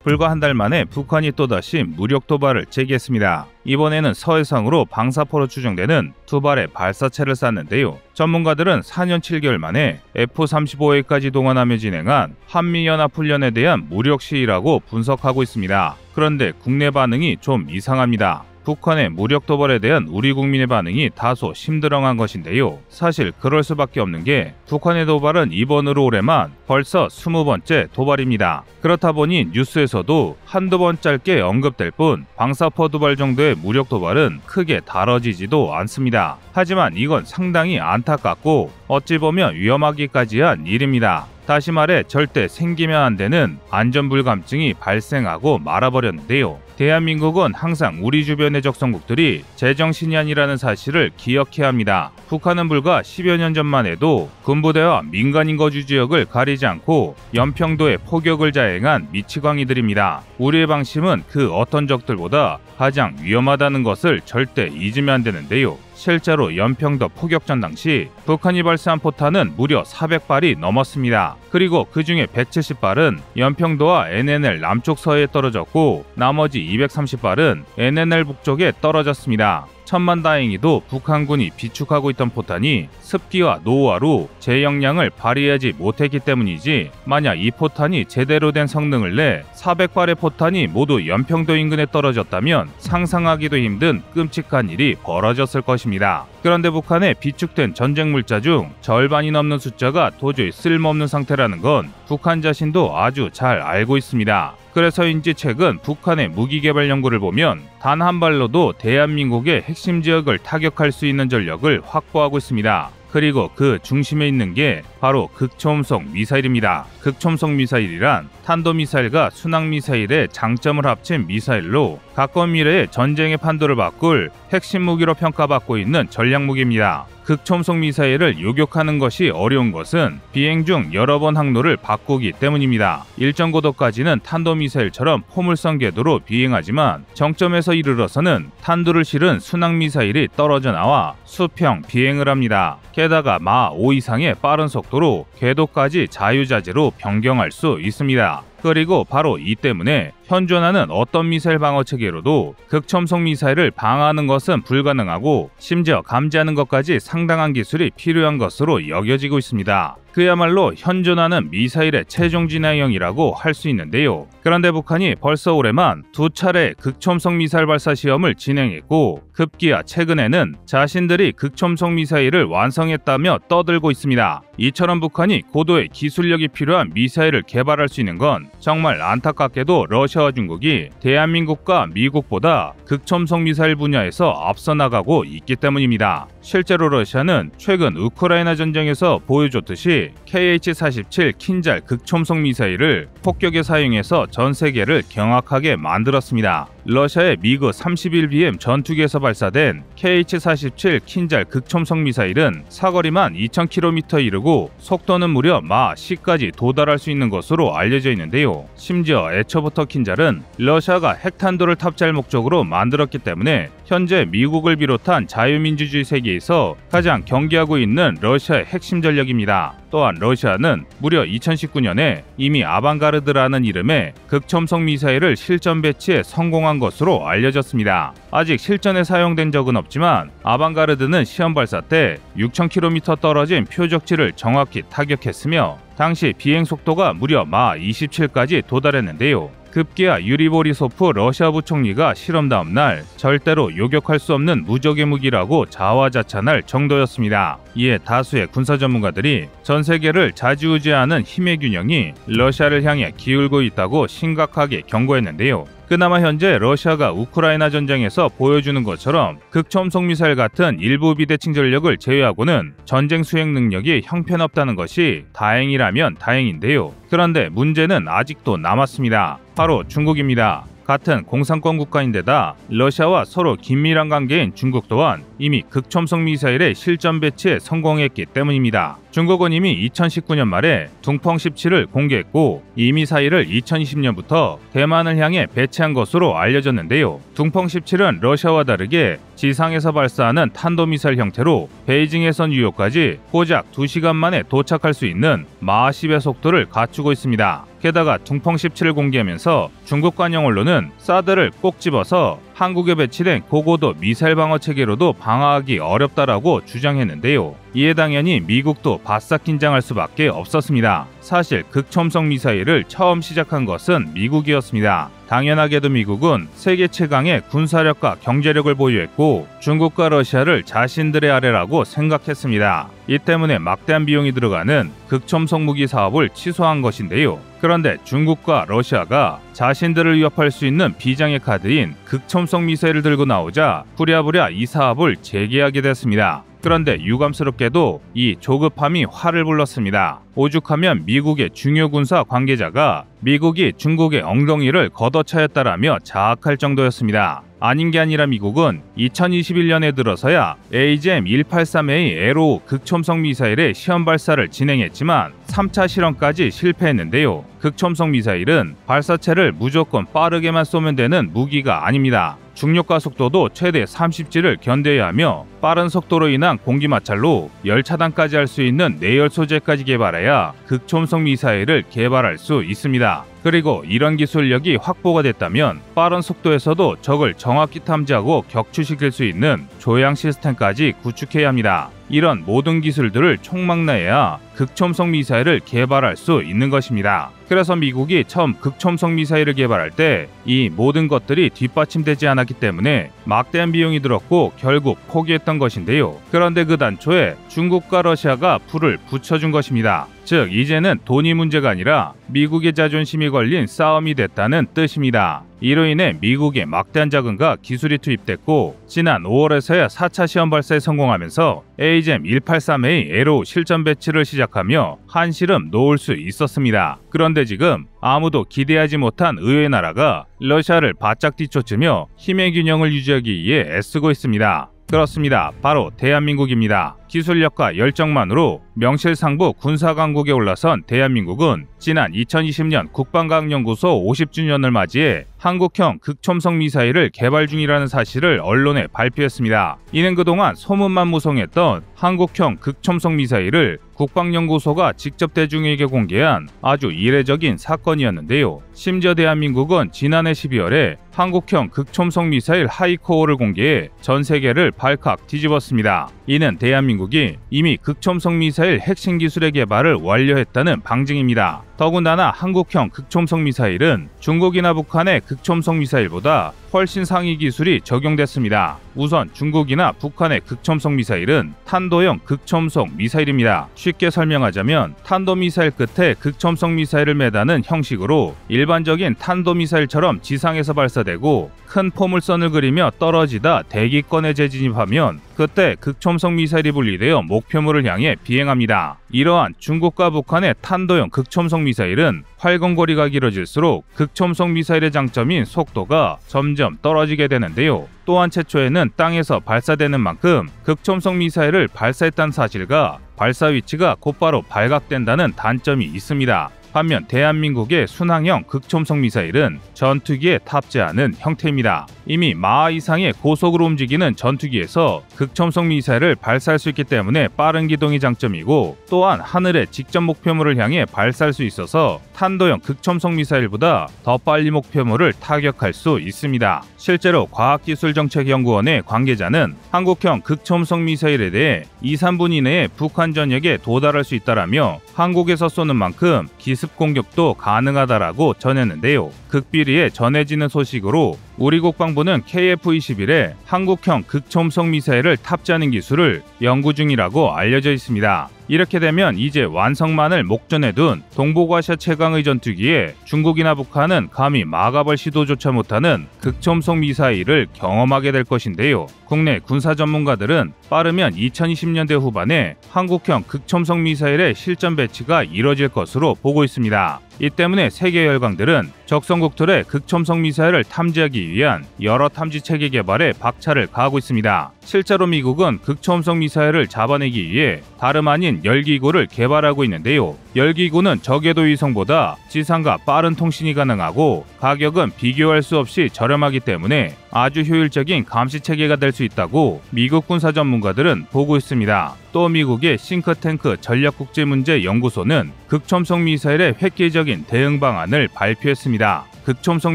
불과 한 달 만에 북한이 또다시 무력 도발을 재개했습니다. 이번에는 서해상으로 방사포로 추정되는 두 발의 발사체를 쐈는데요. 전문가들은 4년 7개월 만에 F-35A까지 동원하며 진행한 한미연합훈련에 대한 무력 시위라고 분석하고 있습니다. 그런데 국내 반응이 좀 이상합니다. 북한의 무력 도발에 대한 우리 국민의 반응이 다소 심드렁한 것인데요. 사실 그럴 수밖에 없는 게 북한의 도발은 이번으로 올해만 벌써 20번째 도발입니다. 그렇다 보니 뉴스에서도 한두 번 짧게 언급될 뿐 방사포 도발 정도의 무력 도발은 크게 다뤄지지도 않습니다. 하지만 이건 상당히 안타깝고 어찌 보면 위험하기까지 한 일입니다. 다시 말해 절대 생기면 안 되는 안전불감증이 발생하고 말아버렸는데요. 대한민국은 항상 우리 주변의 적성국들이 제정신이 아니라는 사실을 기억해야 합니다. 북한은 불과 10여 년 전만 해도 군부대와 민간인 거주 지역을 가리지 않고 연평도에 포격을 자행한 미치광이들입니다. 우리의 방심은 그 어떤 적들보다 가장 위험하다는 것을 절대 잊으면 안 되는데요. 실제로 연평도 포격전 당시 북한이 발사한 포탄은 무려 400발이 넘었습니다. 그리고 그 중에 170발은 연평도와 NNL 남쪽 서해에 떨어졌고 나머지 230발은 NNL 북쪽에 떨어졌습니다. 천만다행히도 북한군이 비축하고 있던 포탄이 습기와 노후화로 제 역량을 발휘하지 못했기 때문이지, 만약 이 포탄이 제대로 된 성능을 내 400발의 포탄이 모두 연평도 인근에 떨어졌다면 상상하기도 힘든 끔찍한 일이 벌어졌을 것입니다. 그런데 북한의 비축된 전쟁 물자 중 절반이 넘는 숫자가 도저히 쓸모없는 상태라는 건 북한 자신도 아주 잘 알고 있습니다. 그래서인지 최근 북한의 무기 개발 연구를 보면 단 한 발로도 대한민국의 핵심 지역을 타격할 수 있는 전력을 확보하고 있습니다. 그리고 그 중심에 있는 게 바로 극초음속 미사일입니다. 극초음속 미사일이란 탄도미사일과 순항미사일의 장점을 합친 미사일로 가까운 미래의 전쟁의 판도를 바꿀 핵심 무기로 평가받고 있는 전략무기입니다. 극초음속 미사일을 요격하는 것이 어려운 것은 비행 중 여러 번 항로를 바꾸기 때문입니다. 일정 고도까지는 탄도미사일처럼 포물선 궤도로 비행하지만 정점에서 이르러서는 탄두를 실은 순항미사일이 떨어져 나와 수평 비행을 합니다. 게다가 마 5 이상의 빠른 속도로 궤도까지 자유자재로 변경할 수 있습니다. 그리고 바로 이 때문에 현존하는 어떤 미사일 방어 체계로도 극초음속 미사일을 방어하는 것은 불가능하고 심지어 감지하는 것까지 상당한 기술이 필요한 것으로 여겨지고 있습니다. 그야말로 현존하는 미사일의 최종 진화형이라고 할 수 있는데요. 그런데 북한이 벌써 올해만 2차례 극초음속 미사일 발사 시험을 진행했고 급기야 최근에는 자신들이 극초음속 미사일을 완성했다며 떠들고 있습니다. 이처럼 북한이 고도의 기술력이 필요한 미사일을 개발할 수 있는 건 정말 안타깝게도 러시아와 중국이 대한민국과 미국보다 극초음속 미사일 분야에서 앞서 나가고 있기 때문입니다. 실제로 러시아는 최근 우크라이나 전쟁에서 보여줬듯이 KH-47 킨잘 극초음속 미사일을 폭격에 사용해서 전 세계를 경악하게 만들었습니다. 러시아의 미그 31BM 전투기에서 발사된 KH-47 킨잘 극초음속 미사일은 사거리만 2000km에 이르고 속도는 무려 마 10까지 도달할 수 있는 것으로 알려져 있는데요. 심지어 애초부터 킨잘은 러시아가 핵탄두를 탑재할 목적으로 만들었기 때문에 현재 미국을 비롯한 자유민주주의 세계에서 가장 경계하고 있는 러시아의 핵심 전력입니다. 또한 러시아는 무려 2019년에 이미 아방가르드라는 이름의 극초음속 미사일을 실전 배치에 성공한 것으로 알려졌습니다. 아직 실전에 사용된 적은 없지만 아방가르드는 시험 발사 때 6000km 떨어진 표적지를 정확히 타격했으며 당시 비행 속도가 무려 마 27까지 도달했는데요. 급기야 유리 보리소프 러시아 부총리가 실험 다음 날 절대로 요격할 수 없는 무적의 무기라고 자화자찬할 정도였습니다. 이에 다수의 군사 전문가들이 전 세계를 좌지우지하는 힘의 균형이 러시아를 향해 기울고 있다고 심각하게 경고했는데요. 그나마 현재 러시아가 우크라이나 전쟁에서 보여주는 것처럼 극초음속 미사일 같은 일부 비대칭 전력을 제외하고는 전쟁 수행 능력이 형편없다는 것이 다행이라면 다행인데요. 그런데 문제는 아직도 남았습니다. 바로 중국입니다. 같은 공산권 국가인데다 러시아와 서로 긴밀한 관계인 중국 또한 이미 극초음속 미사일의 실전 배치에 성공했기 때문입니다. 중국은 이미 2019년 말에 둥펑 17을 공개했고 이 미사일을 2020년부터 대만을 향해 배치한 것으로 알려졌는데요. 둥펑 17은 러시아와 다르게 지상에서 발사하는 탄도미사일 형태로 베이징에서 뉴욕까지 고작 2시간 만에 도착할 수 있는 마 10의 속도를 갖추고 있습니다. 게다가 둥펑 17을 공개하면서 중국 관영 언론은 사드를 꼭 집어서 한국에 배치된 고고도 미사일 방어 체계로도 방어하기 어렵다라고 주장했는데요. 이에 당연히 미국도 바싹 긴장할 수밖에 없었습니다. 사실 극초음속 미사일을 처음 시작한 것은 미국이었습니다. 당연하게도 미국은 세계 최강의 군사력과 경제력을 보유했고 중국과 러시아를 자신들의 아래라고 생각했습니다. 이 때문에 막대한 비용이 들어가는 극초음속 무기 사업을 취소한 것인데요. 그런데 중국과 러시아가 자신들을 위협할 수 있는 비장의 카드인 극초음속 미사일을 들고 나오자 부랴부랴 이 사업을 재개하게 됐습니다. 그런데 유감스럽게도 이 조급함이 화를 불렀습니다. 오죽하면 미국의 중요 군사 관계자가 미국이 중국의 엉덩이를 걷어차였다라며 자학할 정도였습니다. 아닌 게 아니라 미국은 2021년에 들어서야 AGM-183A 에로 극초음속 미사일의 시험 발사를 진행했지만 3차 실험까지 실패했는데요. 극초음속 미사일은 발사체를 무조건 빠르게만 쏘면 되는 무기가 아닙니다. 중력과 속도도 최대 30G를 견뎌야 하며 빠른 속도로 인한 공기 마찰로 열차단까지 할 수 있는 내열 소재까지 개발해야 극초음속 미사일을 개발할 수 있습니다. 그리고 이런 기술력이 확보가 됐다면 빠른 속도에서도 적을 정확히 탐지하고 격추시킬 수 있는 조향 시스템까지 구축해야 합니다. 이런 모든 기술들을 총망라해야 극초음속 미사일을 개발할 수 있는 것입니다. 그래서 미국이 처음 극초음속 미사일을 개발할 때 이 모든 것들이 뒷받침되지 않았기 때문에 막대한 비용이 들었고 결국 포기했던 것인데요. 그런데 그 단초에 중국과 러시아가 불을 붙여준 것입니다. 즉 이제는 돈이 문제가 아니라 미국의 자존심이 걸린 싸움이 됐다는 뜻입니다. 이로 인해 미국의 막대한 자금과 기술이 투입됐고 지난 5월에서야 4차 시험 발사에 성공하면서 AGM-183A 에로 실전 배치를 시작하며 한시름 놓을 수 있었습니다. 그런데 지금 아무도 기대하지 못한 의외의 나라가 러시아를 바짝 뒤쫓으며 힘의 균형을 유지하기 위해 애쓰고 있습니다. 그렇습니다. 바로 대한민국입니다. 기술력과 열정만으로 명실상부 군사강국에 올라선 대한민국은 지난 2020년 국방과학연구소 50주년을 맞이해 한국형 극초음속 미사일을 개발 중이라는 사실을 언론에 발표했습니다. 이는 그동안 소문만 무성했던 한국형 극초음속 미사일을 국방연구소가 직접 대중에게 공개한 아주 이례적인 사건이었는데요. 심지어 대한민국은 지난해 12월에 한국형 극초음속 미사일 하이코어를 공개해 전 세계를 발칵 뒤집었습니다. 이는 대한민국이 이미 극초음속 미사일 핵심 기술의 개발을 완료했다는 방증입니다. 더군다나 한국형 극초음속 미사일은 중국이나 북한의 극초음속 미사일보다 훨씬 상위 기술이 적용됐습니다. 우선 중국이나 북한의 극초음속 미사일은 탄도형 극초음속 미사일입니다. 쉽게 설명하자면 탄도미사일 끝에 극초음속 미사일을 매다는 형식으로 일반적인 탄도미사일처럼 지상에서 발사되고 큰 포물선을 그리며 떨어지다 대기권에 재진입하면 그때 극초음속 미사일이 분리되어 목표물을 향해 비행합니다. 이러한 중국과 북한의 탄도형 극초음속 미사일은 활공거리가 길어질수록 극초음속 미사일의 장점인 속도가 점점 떨어지게 되는데요. 또한 최초에는 땅에서 발사되는 만큼 극초음속 미사일을 발사했다는 사실과 발사 위치가 곧바로 발각된다는 단점이 있습니다. 반면 대한민국의 순항형 극초음속 미사일은 전투기에 탑재하는 형태입니다. 이미 마하 이상의 고속으로 움직이는 전투기에서 극초음속 미사일을 발사할 수 있기 때문에 빠른 기동이 장점이고 또한 하늘에 직접 목표물을 향해 발사할 수 있어서 탄도형 극초음속 미사일보다 더 빨리 목표물을 타격할 수 있습니다. 실제로 과학기술정책연구원의 관계자는 한국형 극초음속 미사일에 대해 2~3분 이내에 북한 전역에 도달할 수 있다라며 한국에서 쏘는 만큼 기습 공격도 가능하다라고 전했는데요. 극비리에 전해지는 소식으로 우리 국방부는 KF-21에 한국형 극초음속 미사일을 탑재하는 기술을 연구 중이라고 알려져 있습니다. 이렇게 되면 이제 완성만을 목전에 둔 동북아시아 최강의 전투기에 중국이나 북한은 감히 막아볼 시도조차 못하는 극초음속 미사일을 경험하게 될 것인데요. 국내 군사 전문가들은 빠르면 2020년대 후반에 한국형 극초음속 미사일의 실전 배치가 이뤄질 것으로 보고 있습니다. 이 때문에 세계 열강들은 적성국들의 극초음속 미사일을 탐지하기 위한 여러 탐지 체계 개발에 박차를 가하고 있습니다. 실제로 미국은 극초음속 미사일을 잡아내기 위해 다름 아닌 열기구를 개발하고 있는데요. 열기구는 저궤도 위성보다 지상과 빠른 통신이 가능하고 가격은 비교할 수 없이 저렴하기 때문에 아주 효율적인 감시 체계가 될 수 있다고 미국 군사 전문가들은 보고 있습니다. 또 미국의 싱크탱크 전략국제문제연구소는 극초음속 미사일의 획기적인 대응 방안을 발표했습니다. 극초음속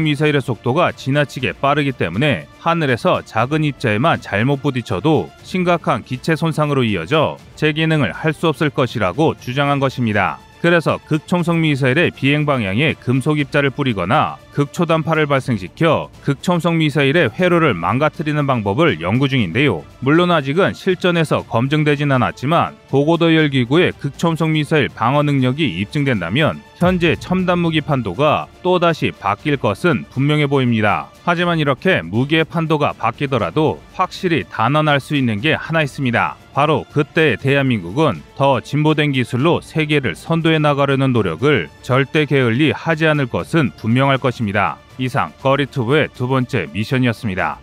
미사일의 속도가 지나치게 빠르기 때문에 하늘에서 작은 입자에만 잘못 부딪혀도 심각한 기체 손상으로 이어져 재기능을 할 수 없을 것이라고 주장한 것입니다. 그래서 극초음속 미사일의 비행 방향에 금속 입자를 뿌리거나 극초단파를 발생시켜 극초음속 미사일의 회로를 망가뜨리는 방법을 연구 중인데요. 물론 아직은 실전에서 검증되진 않았지만 고고도 열기구의 극초음속 미사일 방어 능력이 입증된다면 현재 첨단 무기 판도가 또다시 바뀔 것은 분명해 보입니다. 하지만 이렇게 무기의 판도가 바뀌더라도 확실히 단언할 수 있는 게 하나 있습니다. 바로 그때 대한민국은 더 진보된 기술로 세계를 선도해 나가려는 노력을 절대 게을리 하지 않을 것은 분명할 것입니다. 이상 거리투브의 두 번째 미션이었습니다.